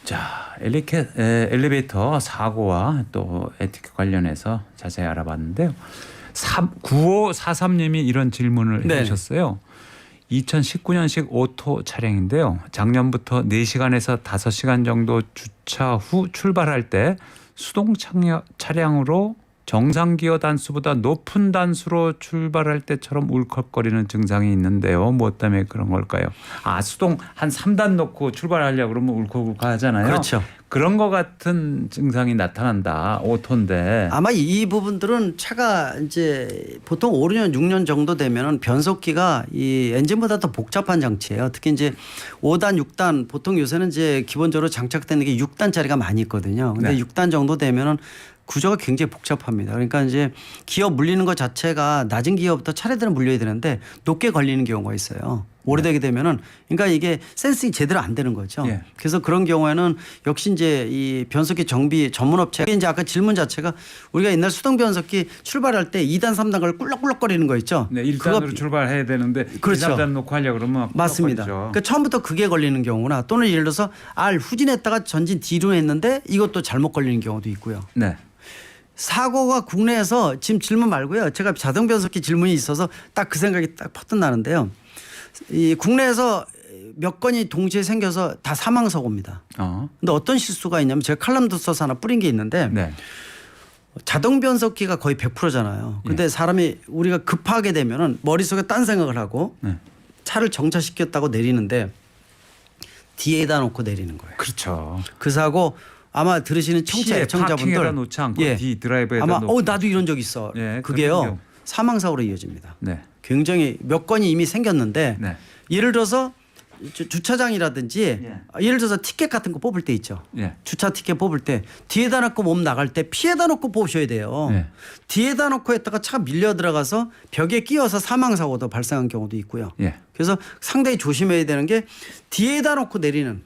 자, 엘리베이터 사고와 또 에티켓 관련해서 자세히 알아봤는데요. 9543님이 이런 질문을 네. 해주셨어요. 2019년식 오토 차량인데요. 작년부터 4시간에서 5시간 정도 주차 후 출발할 때 수동 차량으로 정상 기어 단수보다 높은 단수로 출발할 때처럼 울컥거리는 증상이 있는데요. 무엇 때문에 그런 걸까요? 수동 한 3단 놓고 출발하려고 그러면 울컥울컥 하잖아요. 그렇죠. 그런 것 같은 증상이 나타난다. 오토인데. 아마 이 부분들은 차가 이제 보통 5, 6년, 6년 정도 되면은 변속기가 이 엔진보다 더 복잡한 장치예요. 특히 이제 5단, 6단 보통 요새는 이제 기본적으로 장착되는 게 6단짜리가 많이 있거든요. 근데 네. 6단 정도 되면은 구조가 굉장히 복잡합니다. 그러니까 이제 기어 물리는 것 자체가 낮은 기어부터 차례대로 물려야 되는데 높게 걸리는 경우가 있어요. 오래되게 되면은 그러니까 이게 센싱이 제대로 안 되는 거죠. 예. 그래서 그런 경우에는 역시 이제 이 변속기 정비 전문 업체 이제 아까 질문 자체가 우리가 옛날 수동 변속기 출발할 때 2단, 3단 걸 꿀럭꿀럭거리는 거 있죠. 네, 1단으로 출발해야 되는데 그렇죠. 2, 3단 놓고 하려고 그러면 맞습니다. 그러니까 처음부터 그게 걸리는 경우나 또는 예를 들어서 후진했다가 전진 뒤로 했는데 이것도 잘못 걸리는 경우도 있고요. 네. 사고가 국내에서 지금 질문 말고요. 제가 자동 변속기 질문이 있어서 딱 그 생각이 딱 퍼뜩 나는데요. 이 국내에서 몇 건이 동시에 생겨서 다 사망 사고입니다. 근데 어떤 실수가 있냐면 제가 칼럼도 써서 하나 뿌린 게 있는데 네. 자동 변속기가 거의 100%잖아요. 근데 사람이 우리가 급하게 되면은 머릿속에 딴 생각을 하고 네. 차를 정차시켰다고 내리는데 뒤에다 놓고 내리는 거예요. 그렇죠. 그 사고 아마 들으시는 청취자 파킹에다 애청자분들 놓지 않고 뒤 드라이브에다 아마 놓고. 나도 이런 적 있어. 예, 그게요. 사망 사고로 이어집니다. 네. 굉장히 몇 건이 이미 생겼는데 네. 예를 들어서 주차장이라든지 예를 들어서 티켓 같은 거 뽑을 때 있죠. 예. 주차 티켓 뽑을 때 뒤에다 놓고 몸 나갈 때 피해다 놓고 뽑으셔야 돼요. 네. 뒤에다 놓고 했다가 차가 밀려 들어가서 벽에 끼어서 사망 사고도 발생한 경우도 있고요. 예. 그래서 상당히 조심해야 되는 게 뒤에다 놓고 내리는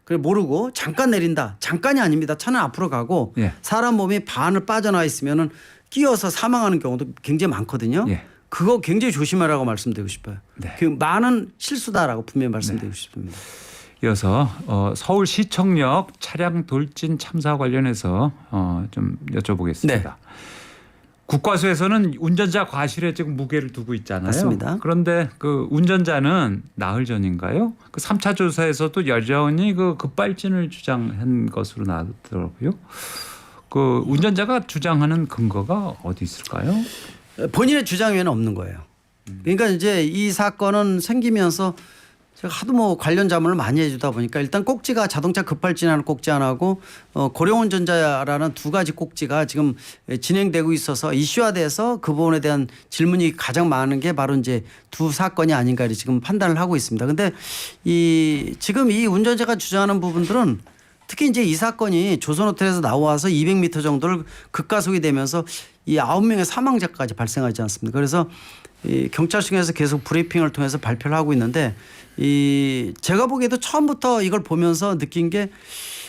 그래 모르고 잠깐 내린다. 잠깐이 아닙니다. 차는 앞으로 가고 예. 사람 몸이 반을 빠져나와 있으면은 끼어서 사망하는 경우도 굉장히 많거든요. 예. 그거 굉장히 조심하라고 말씀드리고 싶어요. 네. 그 많은 실수다라고 분명히 말씀드리고 싶습니다. 이어서 서울시청역 차량 돌진 참사 관련해서 좀 여쭤보겠습니다. 네. 국과수에서는 운전자 과실에 지금 무게를 두고 있잖아요. 맞습니다. 그런데 그 운전자는 나흘 전인가요? 그 3차 조사에서도 여전히 그 급발진을 주장한 것으로 나왔더라고요. 그 운전자가 주장하는 근거가 어디 있을까요? 본인의 주장 외에는 없는 거예요. 그러니까 이제 이 사건은 생기면서 제가 하도 뭐 관련 자문을 많이 해주다 보니까 일단 꼭지가 자동차 급발진하는 꼭지 하나고 고령운전자라는 두 가지 꼭지가 지금 진행되고 있어서 이슈화돼서 그 부분에 대한 질문이 가장 많은 게 바로 이제 두 사건이 아닌가 지금 판단을 하고 있습니다. 근데 지금 이 운전자가 주장하는 부분들은 특히 이제 이 사건이 조선호텔에서 나와서 200m 정도를 급가속이 되면서 이 9명의 사망자까지 발생하지 않습니까? 그래서 이 경찰청에서 계속 브리핑을 통해서 발표를 하고 있는데 제가 보기에도 처음부터 이걸 보면서 느낀 게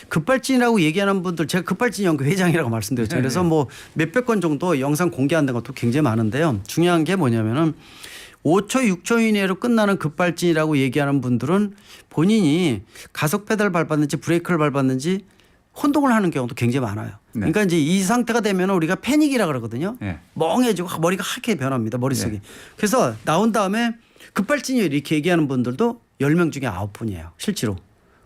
급발진이라고 얘기하는 분들 제가 급발진 연구 회장이라고 말씀드렸죠. 그래서 뭐 몇백 건 정도 영상 공개한다는 것도 굉장히 많은데요. 중요한 게 뭐냐면은 5초, 6초 이내로 끝나는 급발진이라고 얘기하는 분들은 본인이 가속 페달을 밟았는지 브레이크를 밟았는지 혼동을 하는 경우도 굉장히 많아요. 네. 그러니까 이제 이 상태가 되면 우리가 패닉이라 그러거든요. 네. 멍해지고 머리가 하얗게 변합니다. 머릿속이. 네. 그래서 나온 다음에 급발진이에요 이렇게 얘기하는 분들도 10명 중에 9분이에요. 실제로.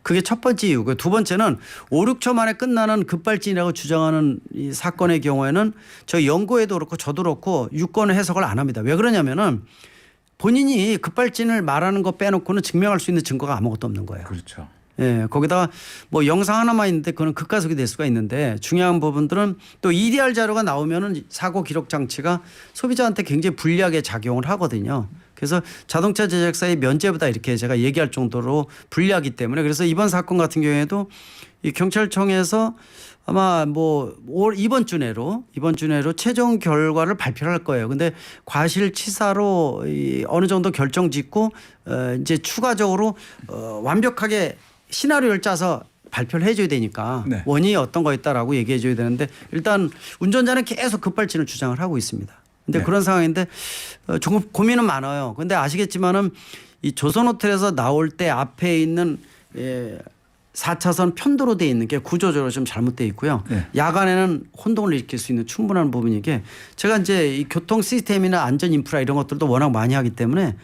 그게 첫 번째 이유고요. 두 번째는 5, 6초 만에 끝나는 급발진이라고 주장하는 이 사건의 경우에는 저희 연구에도 그렇고 저도 그렇고 유권을 해석을 안 합니다. 왜 그러냐면은 본인이 급발진을 말하는 거 빼놓고는 증명할 수 있는 증거가 아무것도 없는 거예요. 그렇죠. 예, 거기다가 뭐 영상 하나만 있는데 그거는 급가속이 될 수가 있는데 중요한 부분들은 또 EDR 자료가 나오면은 사고 기록 장치가 소비자한테 굉장히 불리하게 작용을 하거든요. 그래서 자동차 제작사의 면제보다 이렇게 제가 얘기할 정도로 불리하기 때문에 그래서 이번 사건 같은 경우에도 이 경찰청에서 아마 뭐 이번 주 내로 최종 결과를 발표를 할 거예요. 근데 과실치사로 어느 정도 결정 짓고 이제 추가적으로 완벽하게 시나리오를 짜서 발표를 해줘야 되니까 네. 원인이 어떤 거였다라고 얘기해 줘야 되는데 일단 운전자는 계속 급발진을 주장을 하고 있습니다. 근데 네. 그런 상황인데 조금 고민은 많아요. 근데 아시겠지만은 이 조선호텔에서 나올 때 앞에 있는 4차선 편도로 돼 있는 게 구조적으로 좀 잘못돼 있고요. 네. 야간에는 혼동을 일으킬 수 있는 충분한 부분인 게 제가 이제 이 교통 시스템이나 안전 인프라 이런 것들도 워낙 많이 하기 때문에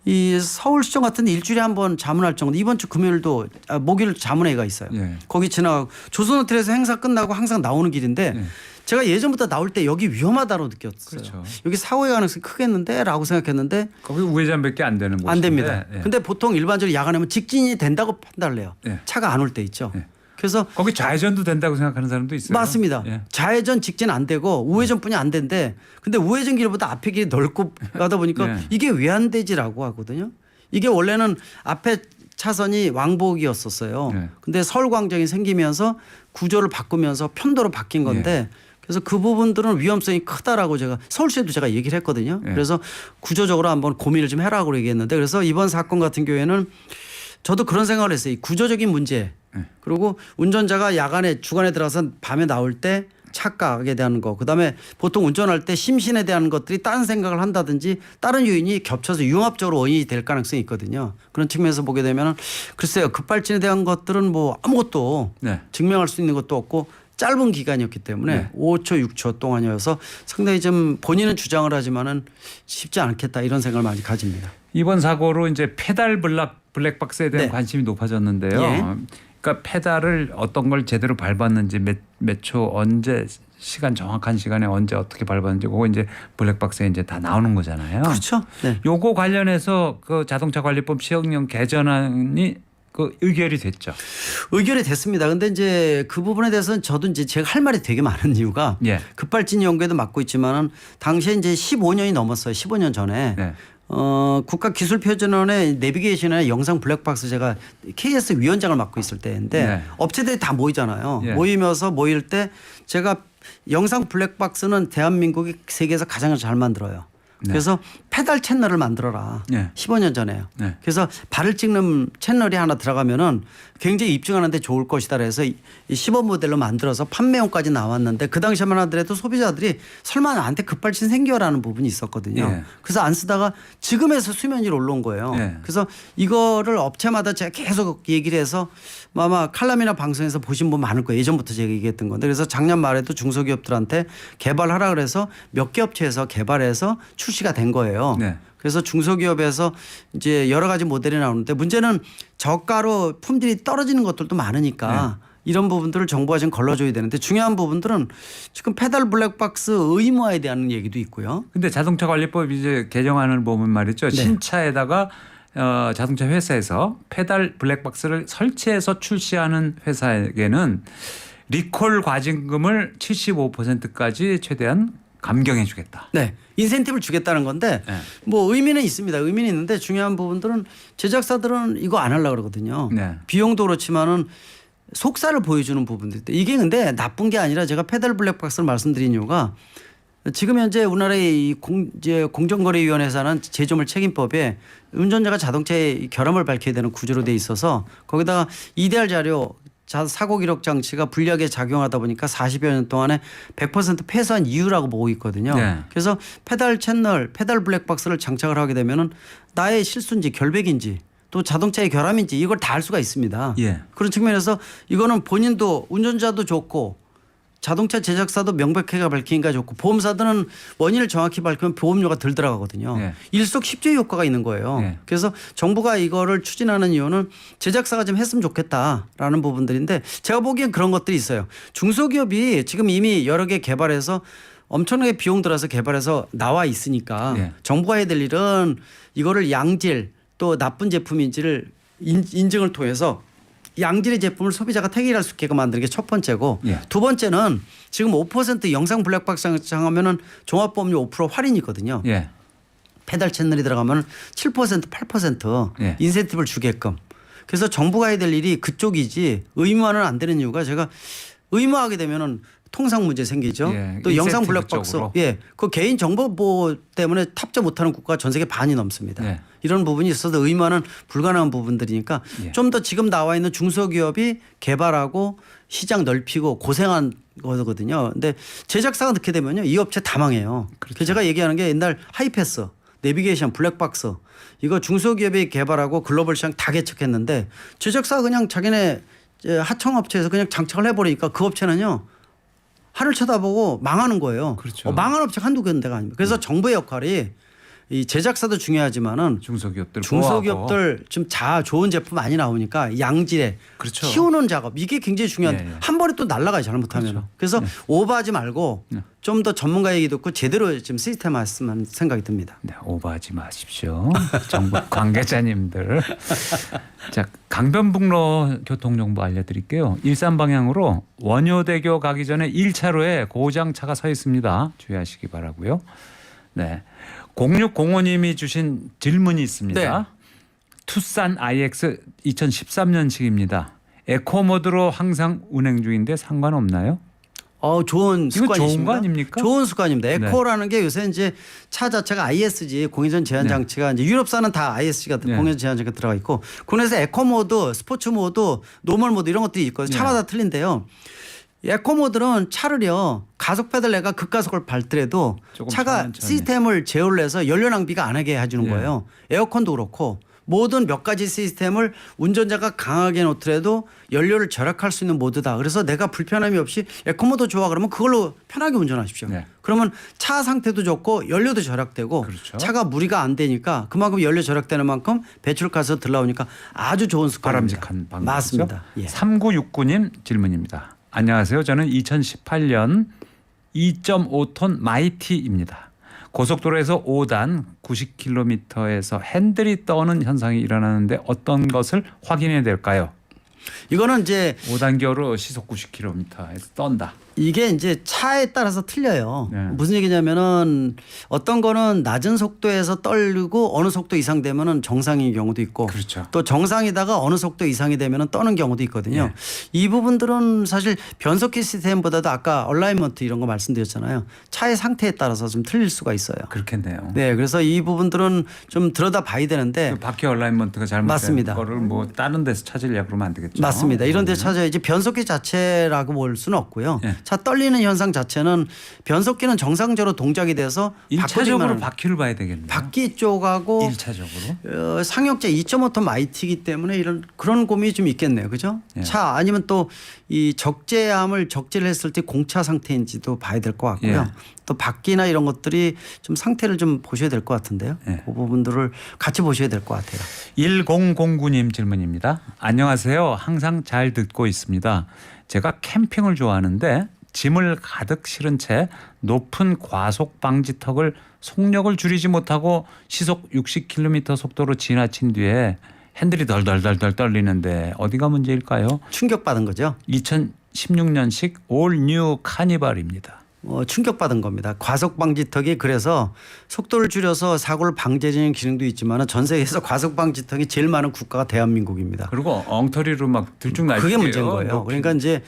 이 서울시청 같은 데 일주일에 한 번 자문할 정도 이번 주 금요일도 목요일 자문회가 있어요. 예. 거기 지나가고 조선호텔에서 행사 끝나고 항상 나오는 길인데 예. 제가 예전부터 나올 때 여기 위험하다고 느꼈어요. 그렇죠. 여기 사고의 가능성이 크겠는데 라고 생각했는데 거기 우회전밖에 안 되는 곳인데. 안 됩니다. 예. 근데 보통 일반적으로 야간에면 직진이 된다고 판단을 해요. 예. 차가 안 올 때 있죠. 예. 그래서 거기 좌회전도 된다고 생각하는 사람도 있어요. 맞습니다. 예. 좌회전 직진 안 되고 우회전뿐이 안 된대. 근데 우회전 길보다 앞에 길이 넓고 가다 보니까 예. 이게 왜 안 되지라고 하거든요. 이게 원래는 앞에 차선이 왕복이었었어요. 예. 근데 서울광장이 생기면서 구조를 바꾸면서 편도로 바뀐 건데 그래서 그 부분들은 위험성이 크다라고 제가 서울시에도 제가 얘기를 했거든요. 예. 그래서 구조적으로 한번 고민을 좀 해라고 얘기했는데 그래서 이번 사건 같은 경우에는 저도 그런 생각을 했어요. 이 구조적인 문제 그리고 운전자가 야간에 주간에 들어가서 밤에 나올 때 착각에 대한 거 그다음에 보통 운전할 때 심신에 대한 것들이 다른 생각을 한다든지 다른 요인이 겹쳐서 융합적으로 원인이 될 가능성이 있거든요. 그런 측면에서 보게 되면 글쎄요. 급발진에 대한 것들은 뭐 아무것도 네. 증명할 수 있는 것도 없고 짧은 기간이었기 때문에 네. 5초 6초 동안이어서 상당히 좀 본인은 주장을 하지만은 쉽지 않겠다 이런 생각을 많이 가집니다. 이번 사고로 이제 페달 블랙박스에 대한 네. 관심이 높아졌는데요. 예. 그러니까 페달을 어떤 걸 제대로 밟았는지 몇 초 언제 시간 정확한 시간에 언제 어떻게 밟았는지 그거 이제 블랙박스에 이제 다 나오는 거잖아요. 그렇죠. 네. 요거 관련해서 그 자동차 관리법 시행령 개정안이 그 의결이 됐죠. 의결이 됐습니다. 근데 이제 그 부분에 대해서는 저도 이제 제가 할 말이 되게 많은 이유가 예. 급발진 연구에도 맡고 있지만은 당시에 이제 15년이 넘었어요. 15년 전에. 네. 국가기술표준원의 내비게이션의 영상 블랙박스 제가 KS 위원장을 맡고 있을 때인데 네. 업체들이 다 모이잖아요. 예. 모일 때 제가 영상 블랙박스는 대한민국이 세계에서 가장 잘 만들어요. 네. 그래서 페달 채널을 만들어라. 네. 15년 전에요. 네. 그래서 발을 찍는 채널이 하나 들어가면은 굉장히 입증하는데 좋을 것이다. 그래서 이 시범 모델로 만들어서 판매용까지 나왔는데 그 당시만 하더라도 소비자들이 설마 나한테 급발진 생겨라는 부분이 있었거든요. 예. 그래서 안 쓰다가 지금에서 수면 위로 올라온 거예요. 예. 그래서 이거를 업체마다 제가 계속 얘기를 해서 아마 칼럼이나 방송에서 보신 분 많을 거예요. 예전부터 제가 얘기했던 건데 그래서 작년 말에도 중소기업들한테 개발하라 그래서 몇 개 업체에서 개발해서 출시가 된 거예요. 네. 그래서 중소기업에서 이제 여러 가지 모델이 나오는데 문제는 저가로 품질이 떨어지는 것들도 많으니까 이런 부분들을 정부가 지금 걸러줘야 되는데 중요한 부분들은 지금 페달 블랙박스 의무화에 대한 얘기도 있고요. 근데 자동차 관리법 이제 개정안을 보면 말이죠. 네. 신차에다가 자동차 회사에서 페달 블랙박스를 설치해서 출시하는 회사에게는 리콜 과징금을 75%까지 최대한 감경해 주겠다. 네. 인센티브를 주겠다는 건데 네. 뭐 의미는 있습니다. 의미는 있는데 중요한 부분들은 제작사들은 이거 안 하려고 그러거든요. 네. 비용도 그렇지만은 속살을 보여주는 부분들. 이게 근데 나쁜 게 아니라 제가 페달 블랙박스를 말씀드린 이유가 지금 현재 우리나라의 이제 공정거래위원회에서는 제조물 책임법에 운전자가 자동차의 결함을 밝혀야 되는 구조로 돼 있어서 거기다가 EDR 자료 사고 기록 장치가 불리하게 작용하다 보니까 40여 년 동안에 100% 폐쇄한 이유라고 보고 있거든요. 네. 그래서 페달 채널, 페달 블랙박스를 장착을 하게 되면은 나의 실수인지 결백인지 또 자동차의 결함인지 이걸 다 알 수가 있습니다. 예. 그런 측면에서 이거는 본인도 운전자도 좋고 자동차 제작사도 명백하게 밝히니까 좋고 보험사들은 원인을 정확히 밝히면 보험료가 덜 들어가거든요. 네. 일석십조의 효과가 있는 거예요. 네. 그래서 정부가 이거를 추진하는 이유는 제작사가 좀 했으면 좋겠다라는 부분들인데 제가 보기엔 그런 것들이 있어요. 중소기업이 지금 이미 여러 개 개발해서 엄청나게 비용 들어서 개발해서 나와 있으니까 네. 정부가 해야 될 일은 이거를 양질 또 나쁜 제품인지를 인증을 통해서 양질의 제품을 소비자가 택일할 수 있게끔 만드는 게 첫 번째고 예. 두 번째는 지금 5% 영상 블랙박스 장착하면은 종합보험료 5% 할인이거든요. 예. 페달 채널이 들어가면 7% 8% 예. 인센티브를 주게끔. 그래서 정부가 해야 될 일이 그쪽이지 의무화는 안 되는 이유가 제가 의무화하게 되면은 통상 문제 생기죠. 예, 또 영상 인센티브 블랙박스, 쪽으로. 예, 그 개인 정보 보호 때문에 탑재 못하는 국가가 전 세계 반이 넘습니다. 예. 이런 부분이 있어서 의무화는 불가능한 부분들이니까 예. 좀 더 지금 나와 있는 중소기업이 개발하고 시장 넓히고 고생한 거거든요. 근데 제작사가 넣게 되면요, 이 업체 다 망해요. 그렇죠. 그래서 제가 얘기하는 게 옛날 하이패스, 내비게이션, 블랙박스 이거 중소기업이 개발하고 글로벌 시장 다 개척했는데 제작사가 그냥 자기네 하청업체에서 그냥 장착을 해버리니까 그 업체는요. 하늘 쳐다보고 망하는 거예요. 그렇죠. 망한 업체가 한두 군데가 아닙니다. 그래서 정부의 역할이 이 제작사도 중요하지만은 중소기업들 좀 좋은 제품 많이 나오니까 양질의 그렇죠. 키우는 작업 이게 굉장히 중요한데 예, 예. 한 번에 또 날아가요 잘못하면. 그렇죠. 그래서 오버하지 말고 좀 더 전문가 얘기 듣고 제대로 지금 시스템 했으면 생각이 듭니다. 네, 오버하지 마십시오. 정부 관계자님들. 자, 강변북로 교통정보 알려드릴게요. 일산 방향으로 원효대교 가기 전에 1차로에 고장차가 서 있습니다. 주의하시기 바라고요. 네, 0605님이 주신 질문이 있습니다. 네. 투싼 IX 2013년식입니다. 에코 모드로 항상 운행 중인데 상관없나요? 좋은 이거 습관이십니다. 좋은 거 아닙니까? 좋은 습관입니다. 네. 에코라는 게 요새 이제 차 자체가 ISG 공인전 제한 장치가 이제 유럽사는 다 ISG가 네. 공인전 제한 장치가 들어가 있고 국내에서 에코 모드, 스포츠 모드, 노멀 모드 이런 것들이 있거든요. 차마다 틀린데요. 에코 모드는 차를요 가속 페달 내가 급가속을 밟더라도 조금 차가 천천히. 시스템을 제어를 해서 연료 낭비가 안 하게 해주는 예. 거예요. 에어컨도 그렇고 모든 몇 가지 시스템을 운전자가 강하게 놓더라도 연료를 절약할 수 있는 모드다. 그래서 내가 불편함이 없이 에코 모드 좋아 그러면 그걸로 편하게 운전하십시오. 네. 그러면 차 상태도 좋고 연료도 절약되고 그렇죠. 차가 무리가 안 되니까 그만큼 연료 절약되는 만큼 배출가스 들 나오니까 아주 좋은 습관입니다. 바람직한 방법이죠. 맞습니다. 예. 3969님 질문입니다. 안녕하세요. 저는 2018년 2.5톤 마이티입니다. 고속도로에서 5단 90km에서 핸들이 떠는 현상이 일어나는데 어떤 것을 확인해야 될까요? 이거는 이제 5단계로 시속 90km에서 떤다. 이게 이제 차에 따라서 틀려요. 네. 무슨 얘기냐면은 어떤 거는 낮은 속도에서 떨리고 어느 속도 이상 되면은 정상인 경우도 있고 그렇죠. 또 정상이다가 어느 속도 이상이 되면은 떠는 경우도 있거든요. 네. 이 부분들은 사실 변속기 시스템보다도 아까 얼라이먼트 이런 거 말씀드렸잖아요. 차의 상태에 따라서 좀 틀릴 수가 있어요. 그렇겠네요. 네, 그래서 이 부분들은 좀 들여다 봐야 되는데 그 바퀴 얼라이먼트가 잘못된 맞습니다. 거를 뭐 다른 데서 찾으려 그러면 안 되겠죠. 맞습니다. 이런 데 찾아야지 변속기 자체라고 볼 수는 없고요. 네. 차 떨리는 현상 자체는 변속기는 정상적으로 동작이 돼서 1차적으로 바퀴를 봐야 되겠네요. 바퀴 쪽하고 1차적으로. 상역제 2.5톤 마이티이기 때문에 그런 고민이 좀 있겠네요. 그죠? 예. 차 아니면 또 이 적재함을 적재를 했을 때 공차 상태인지도 봐야 될 것 같고요. 예. 또 바퀴나 이런 것들이 좀 상태를 좀 보셔야 될 것 같은데요. 예. 그 부분들을 같이 보셔야 될 것 같아요. 1009님 질문입니다. 안녕하세요. 항상 잘 듣고 있습니다. 제가 캠핑을 좋아하는데 짐을 가득 실은 채 높은 과속 방지턱을 속력을 줄이지 못하고 시속 60km 속도로 지나친 뒤에 핸들이 덜덜덜덜 떨리는데 어디가 문제일까요? 충격받은 거죠. 2016년식 올 뉴 카니발입니다. 충격받은 겁니다. 과속 방지턱이 그래서 속도를 줄여서 사고를 방지해주는 기능도 있지만 전 세계에서 과속 방지턱이 제일 많은 국가가 대한민국입니다. 그리고 엉터리로 막 들쭉날쭉해요. 그게 문제인 거예요. 그러니까 이제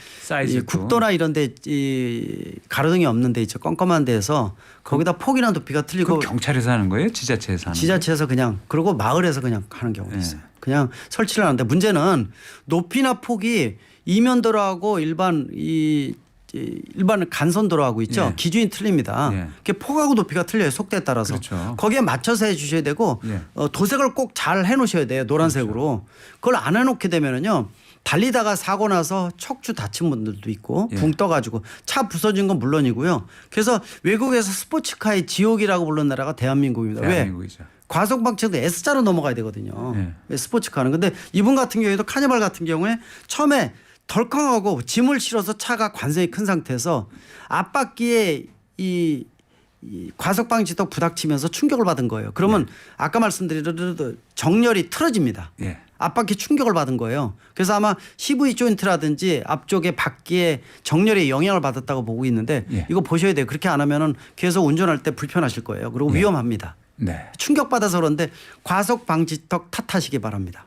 이 국도나 이런 데 이 가로등이 없는 데 있죠. 껌껌한 데에서 거기다 폭이나 높이가 틀리고 경찰에서 하는 거예요? 지자체에서 하는 거예요? 지자체에서 그냥 그리고 마을에서 그냥 하는 경우도 네. 있어요. 그냥 설치를 하는데 문제는 높이나 폭이 이면도로하고 일반 간선도로하고 있죠. 예. 기준이 틀립니다. 예. 그게 폭하고 높이가 틀려요. 속도에 따라서. 그렇죠. 거기에 맞춰서 해 주셔야 되고 예. 도색을 꼭 잘 해 놓으셔야 돼요. 노란색으로. 그걸 안 해놓게 되면은요. 달리다가 사고 나서 척추 다친 분들도 있고 예. 붕 떠가지고 차 부서진 건 물론이고요. 그래서 외국에서 스포츠카의 지옥이라고 부르는 나라가 대한민국입니다. 왜? 대한민국이죠. 과속 방지턱도 S자로 넘어가야 되거든요. 예. 스포츠카는. 근데 이분 같은 경우에도 카니발 같은 경우에 처음에 덜컹하고 짐을 실어서 차가 관성이 큰 상태에서 앞바퀴에 이 과속 방지턱 부닥치면서 충격을 받은 거예요. 그러면 아까 말씀드린 정렬이 틀어집니다. 예. 앞바퀴 충격을 받은 거예요. 그래서 아마 CV 조인트라든지 앞쪽에 바퀴에 정렬에 영향을 받았다고 보고 있는데 예. 이거 보셔야 돼요. 그렇게 안 하면은 계속 운전할 때 불편하실 거예요. 그리고 위험합니다. 네. 충격받아서 그런데 과속 방지턱 탓하시기 바랍니다.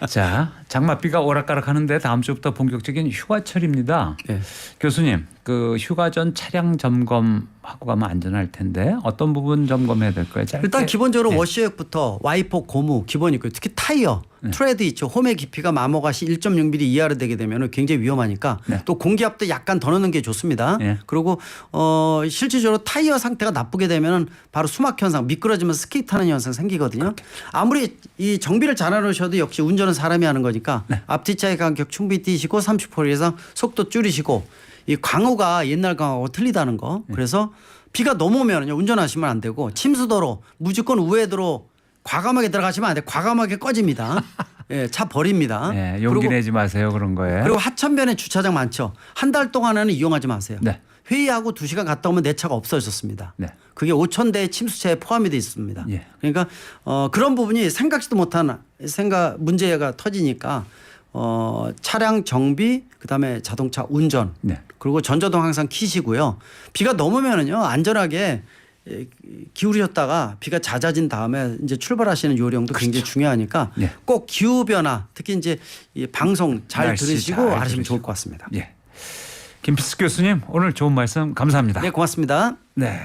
자, 장맛비가 오락가락하는데 다음 주부터 본격적인 휴가철입니다. 네. 교수님, 그 휴가 전 차량 점검하고 가면 안전할 텐데 어떤 부분 점검해야 될까요? 짧게. 일단 기본적으로 네. 워시액부터 와이퍼, 고무 기본 있고요. 특히 타이어, 트레드 있죠. 홈의 깊이가 마모가시 1.6mm 이하로 되게 되면 굉장히 위험하니까 네. 또 공기압도 약간 더 넣는 게 좋습니다. 네. 그리고 실질적으로 타이어 상태가 나쁘게 되면 바로 수막 현상, 미끄러지면 스키 타는 현상 생기거든요. 아무리 이 정비를 잘 해놓으셔도 역시 운전은 사람이 하는 거니까 앞뒤차의 간격 충분히 뛰시고 30km 이상 속도 줄이시고 이 광호가 옛날 광호하고 틀리다는 거. 그래서 비가 너무 오면 운전하시면 안 되고 침수도로 무조건 우회도로 과감하게 들어가시면 안 돼. 과감하게 꺼집니다. 예, 차 버립니다. 네, 용기 그리고, 내지 마세요 그런 거에. 그리고 하천변에 주차장 많죠. 한 달 동안에는 이용하지 마세요. 네. 회의하고 2시간 갔다 오면 내 차가 없어졌습니다. 네. 그게 5,000대의 침수차에 포함이 돼 있습니다. 예. 그러니까 그런 부분이 생각지도 못한 문제가 터지니까 차량 정비 그다음에 자동차 운전 네. 그리고 전조등 항상 켜시고요. 비가 넘으면은요 안전하게 기울이셨다가 비가 잦아진 다음에 이제 출발하시는 요령도 굉장히 중요하니까 네. 꼭 기후 변화 특히 이제 이 방송 잘 날씨 들으시고 잘 알으시면 들으시고. 좋을 것 같습니다. 예. 김필수 교수님 오늘 좋은 말씀 감사합니다. 네, 고맙습니다. 네.